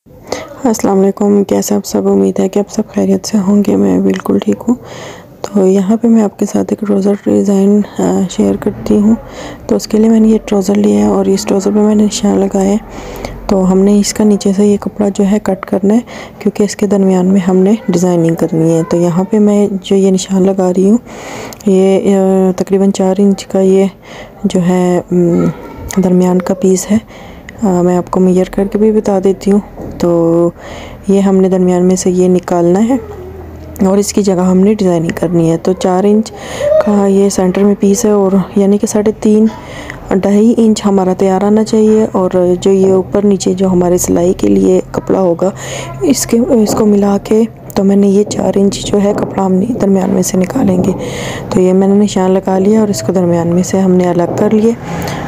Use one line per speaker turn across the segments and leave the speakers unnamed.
अस्सलाम वालेकुम। कैसे आप सब? उम्मीद है कि आप सब खैरियत से होंगे। मैं बिल्कुल ठीक हूँ। तो यहाँ पे मैं आपके साथ एक ट्राउज़र डिज़ाइन शेयर करती हूँ। तो उसके लिए मैंने ये ट्राउज़र लिया है और इस ट्राउज़र पे मैंने निशान लगाया है। तो हमने इसका नीचे से ये कपड़ा जो है कट करना है, क्योंकि इसके दरमियान में हमने डिज़ाइनिंग करनी है। तो यहाँ पे मैं जो ये निशान लगा रही हूँ, ये तकरीबन 4 इंच का ये जो है दरमियान का पीस है। मैं आपको मेजर करके भी बता देती हूँ। तो ये हमने दरमियान में से ये निकालना है और इसकी जगह हमने डिज़ाइनिंग करनी है। तो 4 इंच का ये सेंटर में पीस है और यानी कि 3.5 इंच हमारा तैयार आना चाहिए। और जो ये ऊपर नीचे जो हमारे सिलाई के लिए कपड़ा होगा, इसको मिला के तो मैंने ये 4 इंच जो है कपड़ा हमने दरमियान में से निकालेंगे। तो ये मैंने निशान लगा लिया और इसको दरमियान में से हमने अलग कर लिए।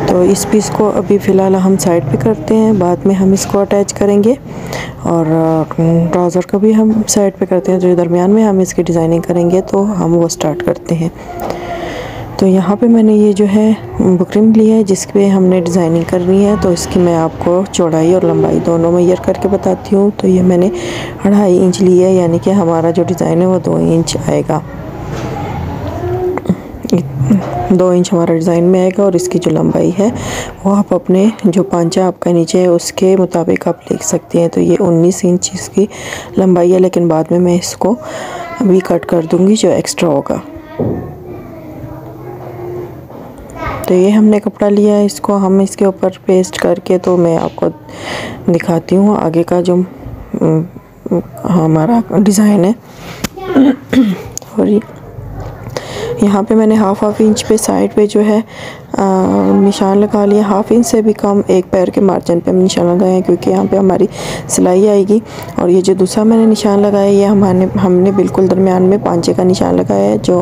तो इस पीस को अभी फ़िलहाल हम साइड पे करते हैं, बाद में हम इसको अटैच करेंगे। और ट्राउज़र को भी हम साइड पे करते हैं। जो दरमियान में हम इसकी डिज़ाइनिंग करेंगे तो हम वो स्टार्ट करते हैं। तो यहाँ पे मैंने ये जो है बुकरम ली है जिस पे हमने डिज़ाइनिंग करनी है। तो इसकी मैं आपको चौड़ाई और लंबाई दोनों मेजर करके बताती हूँ। तो ये मैंने 2.5 इंच ली है, यानी कि हमारा जो डिज़ाइन है वो 2 इंच आएगा। 2 इंच हमारा डिज़ाइन में आएगा। और इसकी जो लंबाई है वो आप अपने जो पांचा आपका नीचे है उसके मुताबिक आप लिख सकते हैं। तो ये 19 इंच इसकी लंबाई है, लेकिन बाद में मैं इसको अभी कट कर दूँगी जो एक्स्ट्रा होगा। तो ये हमने कपड़ा लिया है, इसको हम इसके ऊपर पेस्ट करके तो मैं आपको दिखाती हूँ आगे का जो हमारा डिज़ाइन है। और यहाँ पे मैंने हाफ इंच पे साइड पे जो है निशान लगा लिया। हाफ इंच से भी कम एक पैर के मार्जिन पे हम निशान लगाए हैं, क्योंकि यहाँ पे हमारी सिलाई आएगी। और ये जो दूसरा मैंने निशान लगाया ये हमने बिल्कुल दरमियान में पांचे का निशान लगाया है, जो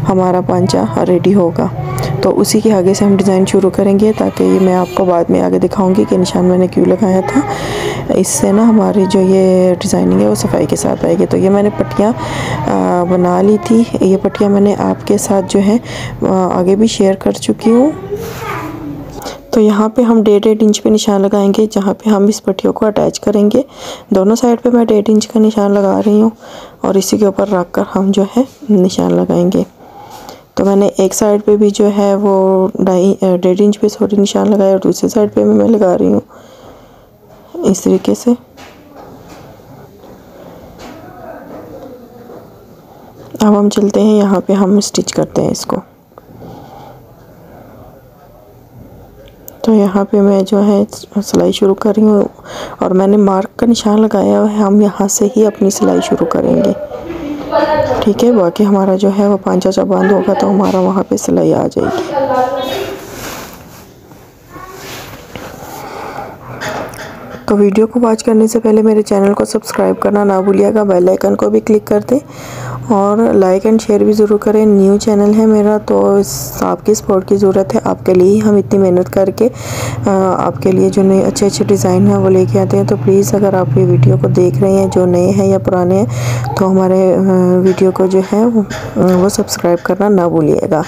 हमारा पांचा रेडी होगा। तो उसी के आगे से हम डिज़ाइन शुरू करेंगे, ताकि ये मैं आपको बाद में आगे दिखाऊंगी कि निशान मैंने क्यों लगाया था। इससे ना हमारी जो ये डिज़ाइनिंग है वो सफाई के साथ आएगी। तो ये मैंने पट्टियाँ बना ली थी। ये पट्टियाँ मैंने आपके साथ जो है आगे भी शेयर कर चुकी हूँ। तो यहाँ पे हम 1.5 इंच पे निशान लगाएंगे, जहाँ पे हम इस पट्टियों को अटैच करेंगे। दोनों साइड पे मैं 1.5 इंच का निशान लगा रही हूँ और इसी के ऊपर रख कर हम जो है निशान लगाएंगे। तो मैंने एक साइड पे भी जो है वो 1.5 इंच पे निशान लगाया और दूसरी साइड पे भी मैं लगा रही हूँ इस तरीके से। अब हम चलते हैं, यहाँ पे हम स्टिच करते हैं इसको। तो यहाँ पे मैं जो है सिलाई शुरू कर रही हूँ और मैंने मार्क का निशान लगाया हुआ है। हम यहाँ से ही अपनी सिलाई शुरू करेंगे, ठीक है। बाकी हमारा जो है वो पांचा जब बंद होगा तो हमारा वहाँ पे सिलाई आ जाएगी। तो वीडियो को वॉच करने से पहले मेरे चैनल को सब्सक्राइब करना ना भूलिएगा। बेल आइकन को भी क्लिक कर दें और लाइक एंड शेयर भी ज़रूर करें। न्यू चैनल है मेरा, तो आपकी सपोर्ट की ज़रूरत है। आपके लिए ही हम इतनी मेहनत करके आपके लिए जो नए अच्छे डिज़ाइन हैं वो लेके आते हैं। तो प्लीज़ अगर आप ये वीडियो को देख रहे हैं, जो नए हैं या पुराने हैं, तो हमारे वीडियो को जो है वो सब्सक्राइब करना ना भूलिएगा।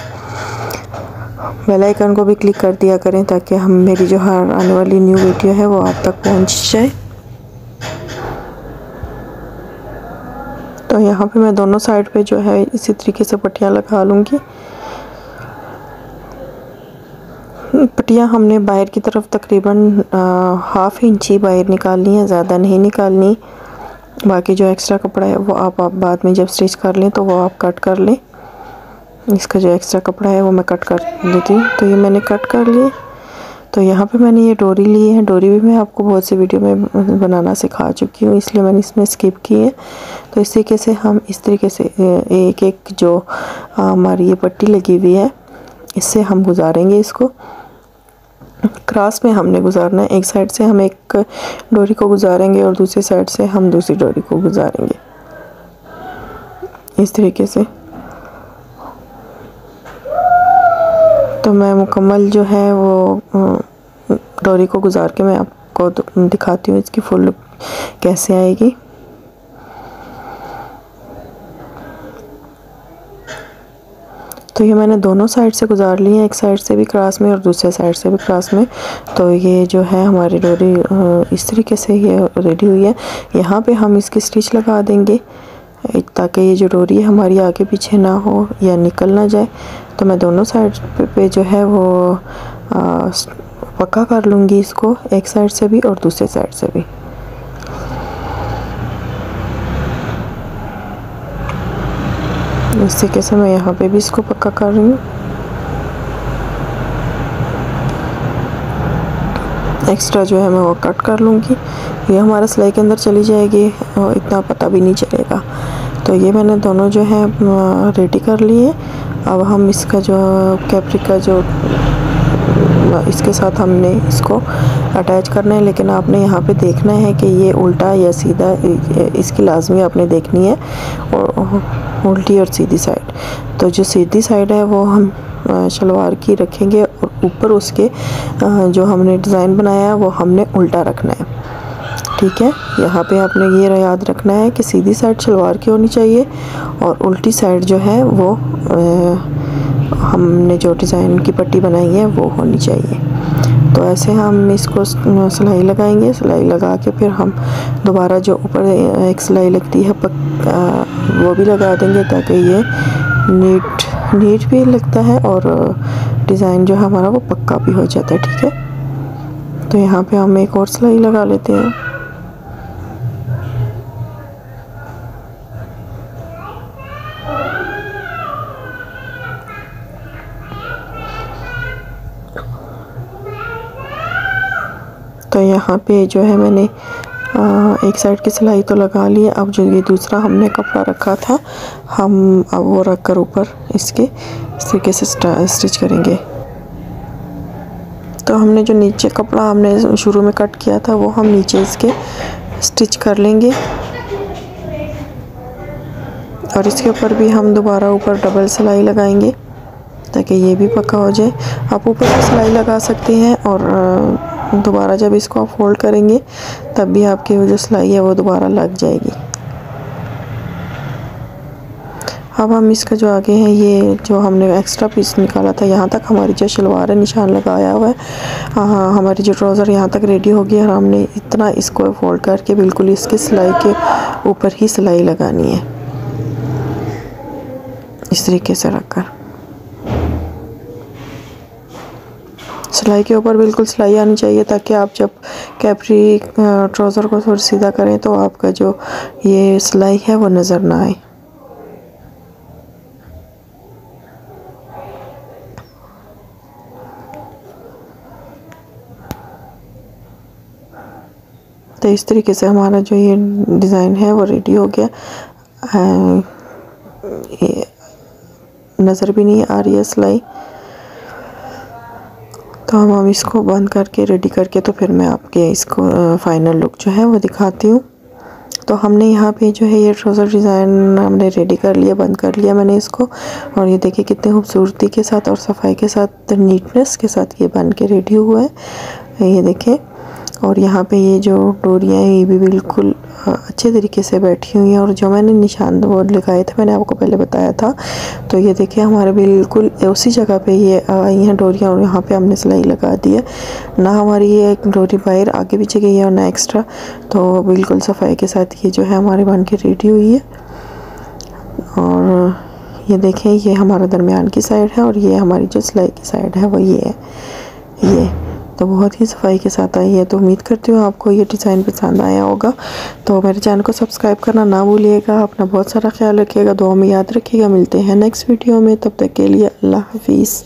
बेल आइकन को भी क्लिक कर दिया करें, ताकि हम मेरी जो हर आने वाली न्यू वीडियो है वो आप तक पहुंच जाए। तो यहाँ पे मैं दोनों साइड पे जो है इसी तरीके से पट्टियाँ लगा लूँगी। पट्टियाँ हमने बाहर की तरफ तकरीबन हाफ इंच ही बाहर निकालनी है, ज़्यादा नहीं निकालनी। बाकी जो एक्स्ट्रा कपड़ा है वो आप बाद में जब स्टिच कर लें तो वो आप कट कर लें। इसका जो एक्स्ट्रा कपड़ा है वो मैं कट कर देती हूँ। तो ये मैंने कट कर लिए। तो यहाँ पे मैंने ये डोरी ली है। डोरी भी मैं आपको बहुत सी वीडियो में बनाना सिखा चुकी हूँ, इसलिए मैंने इसमें स्किप की है। तो इस तरीके से हम इस तरीके से एक एक जो हमारी ये पट्टी लगी हुई है इससे हम गुजारेंगे। इसको क्रॉस में हमने गुजारना है। एक साइड से हम एक डोरी को गुजारेंगे और दूसरी साइड से हम दूसरी डोरी को गुजारेंगे इस तरीके से। तो मैं मुकम्मल जो है वो डोरी को गुजार के मैं आपको दिखाती हूँ इसकी फुल लुक कैसे आएगी। तो ये मैंने दोनों साइड से गुजार लिए हैं, एक साइड से भी क्रॉस में और दूसरे साइड से भी क्रॉस में। तो ये जो है हमारी डोरी इस तरीके से ये रेडी हुई है। यहाँ पे हम इसकी स्टिच लगा देंगे ताकि ये जो डोरी है हमारी आगे पीछे ना हो या निकल ना जाए। तो मैं दोनों साइड पे जो है वो पक्का कर लूँगी इसको, एक साइड से भी और दूसरे साइड से भी। इस तरीके से मैं यहाँ पे भी इसको पक्का कर रही हूँ। एक्स्ट्रा जो है मैं वो कट कर लूँगी, ये हमारा सिलाई के अंदर चली जाएगी और इतना पता भी नहीं चलेगा। तो ये मैंने दोनों जो है रेडी कर लिए। अब हम इसका जो कैप्री का जो इसके साथ हमने इसको अटैच करना है, लेकिन आपने यहाँ पे देखना है कि ये उल्टा या सीधा, इसकी लाजमी आपने देखनी है, और उल्टी और सीधी साइड। तो जो सीधी साइड है वो हम शलवार की रखेंगे और ऊपर उसके जो हमने डिज़ाइन बनाया है वो हमने उल्टा रखना है, ठीक है। यहाँ पे आपने ये याद रखना है कि सीधी साइड शलवार की होनी चाहिए और उल्टी साइड जो है वो हमने जो डिज़ाइन की पट्टी बनाई है वो होनी चाहिए। तो ऐसे हम इसको सिलाई लगाएंगे, सिलाई लगा के फिर हम दोबारा जो ऊपर एक सिलाई लगती है वो भी लगा देंगे ताकि ये नीट भी लगता है और डिज़ाइन जो है हमारा वो पक्का भी हो जाता है, ठीक है। तो यहाँ पे हम एक और सिलाई लगा लेते हैं। तो यहाँ पे जो है मैंने एक साइड की सिलाई तो लगा ली है। अब जो ये दूसरा हमने कपड़ा रखा था हम अब वो रख कर ऊपर इसके इस तरीके से स्टिच करेंगे। तो हमने जो नीचे कपड़ा हमने शुरू में कट किया था वो हम नीचे इसके स्टिच कर लेंगे और इसके ऊपर भी हम दोबारा ऊपर डबल सिलाई लगाएंगे ताकि ये भी पक्का हो जाए। आप ऊपर भी सिलाई लगा सकते हैं और दोबारा जब इसको आप फोल्ड करेंगे तब भी आपकी वो जो सिलाई है वो दोबारा लग जाएगी। अब हम इसका जो आगे है ये जो हमने एक्स्ट्रा पीस निकाला था, यहाँ तक हमारी जो शलवार है निशान लगाया हुआ है। हमारी जो ट्राउज़र यहाँ तक रेडी हो गई और हमने इतना इसको फोल्ड करके बिल्कुल इसके सिलाई के ऊपर ही सिलाई लगानी है, इस तरीके से रखकर। सिलाई के ऊपर बिल्कुल सिलाई आनी चाहिए ताकि आप जब कैप्री ट्राउज़र को थोड़ा सीधा करें तो आपका जो ये सिलाई है वो नज़र ना आए। तो इस तरीके से हमारा जो ये डिज़ाइन है वो रेडी हो गया। ये नज़र भी नहीं आ रही है सिलाई। तो हम इसको बंद करके रेडी करके तो फिर मैं आपके इसको फाइनल लुक जो है वो दिखाती हूँ। तो हमने यहाँ पे जो है ये ट्राउज़र डिज़ाइन हमने रेडी कर लिया, बंद कर लिया मैंने इसको। और ये देखिए कितने खूबसूरती के साथ और सफाई के साथ, नीटनेस के साथ ये बन के रेडी हुआ है, ये देखें। और यहाँ पे ये जो डोरियाँ हैं ये भी बिल्कुल अच्छे तरीके से बैठी हुई हैं और जो मैंने निशान वो लगाए थे मैंने आपको पहले बताया था। तो ये देखिए हमारे बिल्कुल उसी जगह पे ये आई हैं डोरियाँ और यहाँ पे हमने सिलाई लगा दी है। ना हमारी ये डोरी बाहर आगे पीछे गई है और ना एक्स्ट्रा। तो बिल्कुल सफाई के साथ ये जो है हमारे बन के रेडी हुई है। और ये देखें ये हमारा दरमियान की साइड है और ये हमारी जो सिलाई की साइड है वो ये है। ये तो बहुत ही सफाई के साथ आई है। तो उम्मीद करती हूँ आपको ये डिज़ाइन पसंद आया होगा। तो मेरे चैनल को सब्सक्राइब करना ना भूलिएगा। अपना बहुत सारा ख्याल रखिएगा, दुआ में याद रखिएगा। मिलते हैं नेक्स्ट वीडियो में, तब तक के लिए अल्लाह हाफिज़।